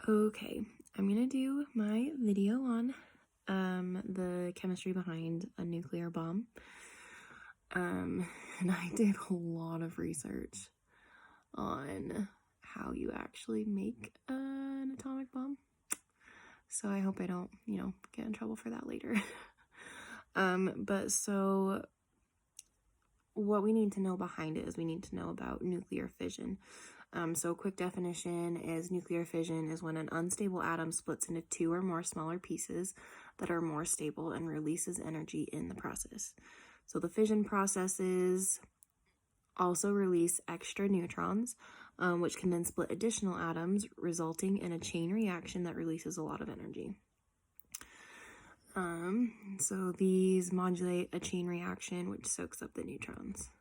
Okay, I'm gonna do my video on the chemistry behind a nuclear bomb. And I did a lot of research on how you actually make an atomic bomb. So I hope I don't, get in trouble for that later. But so what we need to know behind it is we need to know about nuclear fission. So a quick definition is nuclear fission is when an unstable atom splits into two or more smaller pieces that are more stable and releases energy in the process. So the fission processes also release extra neutrons, which can then split additional atoms, resulting in a chain reaction that releases a lot of energy. So these modulate a chain reaction which soaks up the neutrons.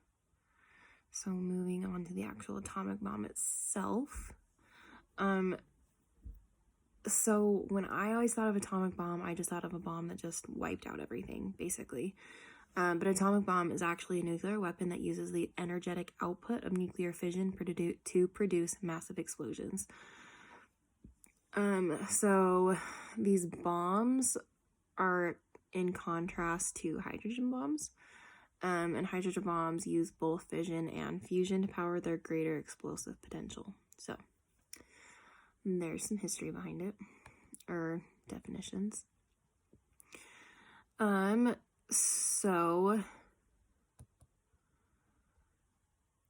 So moving on to the actual atomic bomb itself. So when I always thought of atomic bomb, I just thought of a bomb that just wiped out everything, basically. But atomic bomb is actually a nuclear weapon that uses the energetic output of nuclear fission to produce massive explosions. So these bombs are in contrast to hydrogen bombs. And hydrogen bombs use both fission and fusion to power their greater explosive potential. So there's some history behind it, or definitions. So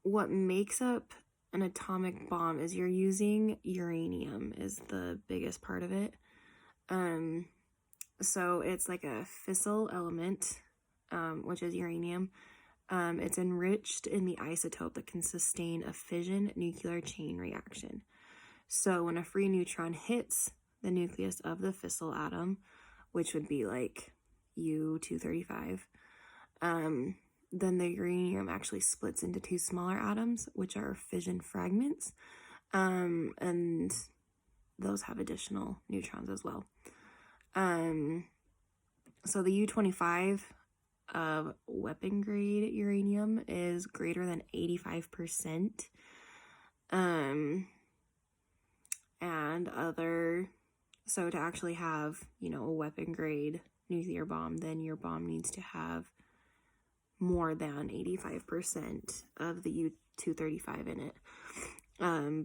what makes up an atomic bomb is you're using uranium is the biggest part of it. So it's like a fissile element, which is uranium. It's enriched in the isotope that can sustain a fission nuclear chain reaction. So when a free neutron hits the nucleus of the fissile atom, which would be like U-235, then the uranium actually splits into two smaller atoms, which are fission fragments, and those have additional neutrons as well. So the U-25 of weapon grade uranium is greater than 85%. So to actually have, a weapon grade nuclear bomb, then your bomb needs to have more than 85% of the U-235 in it.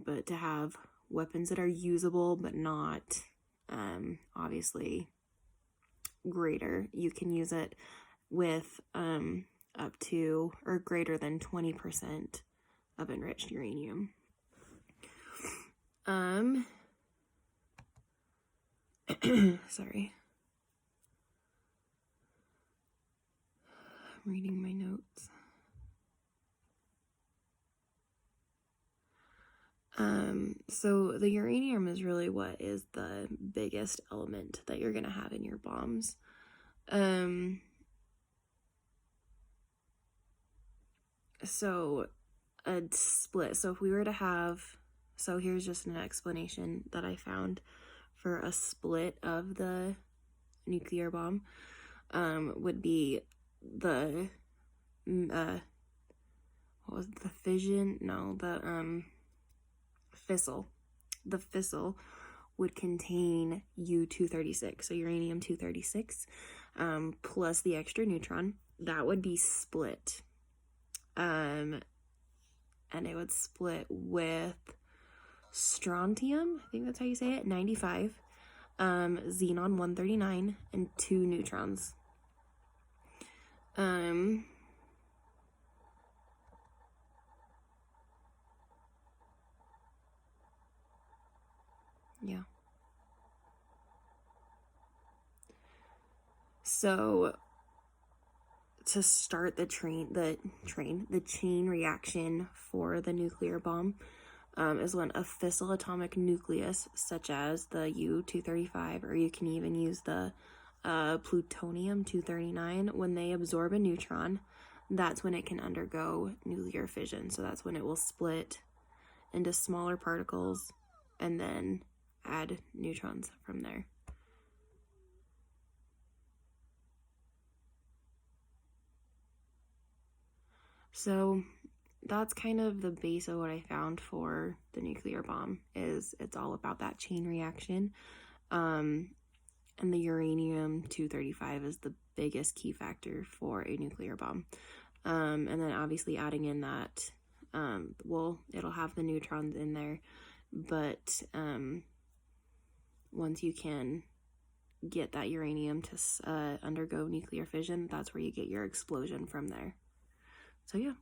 But to have weapons that are usable but not, obviously, greater, you can use it with up to or greater than 20% of enriched uranium. Sorry. I'm reading my notes. So the uranium is really what is the biggest element that you're gonna have in your bombs. So a split. So if we were to have, so here's just an explanation that I found for a split of the nuclear bomb, would be the, what was it, the fission? No, the, fissile. The fissile would contain U-236, so uranium-236, plus the extra neutron. That would be split. And it would split with strontium, I think that's how you say it, 95, xenon-139, and 2 neutrons. Yeah. So to start the chain reaction for the nuclear bomb, is when a fissile atomic nucleus, such as the U-235, or you can even use the plutonium-239, when they absorb a neutron, that's when it can undergo nuclear fission. So that's when it will split into smaller particles and then add neutrons from there. So that's kind of the base of what I found for the nuclear bomb. Is it's all about that chain reaction. And the uranium-235 is the biggest key factor for a nuclear bomb. And then obviously adding in that, well, it'll have the neutrons in there, but once you can get that uranium to undergo nuclear fission, that's where you get your explosion from there. So yeah,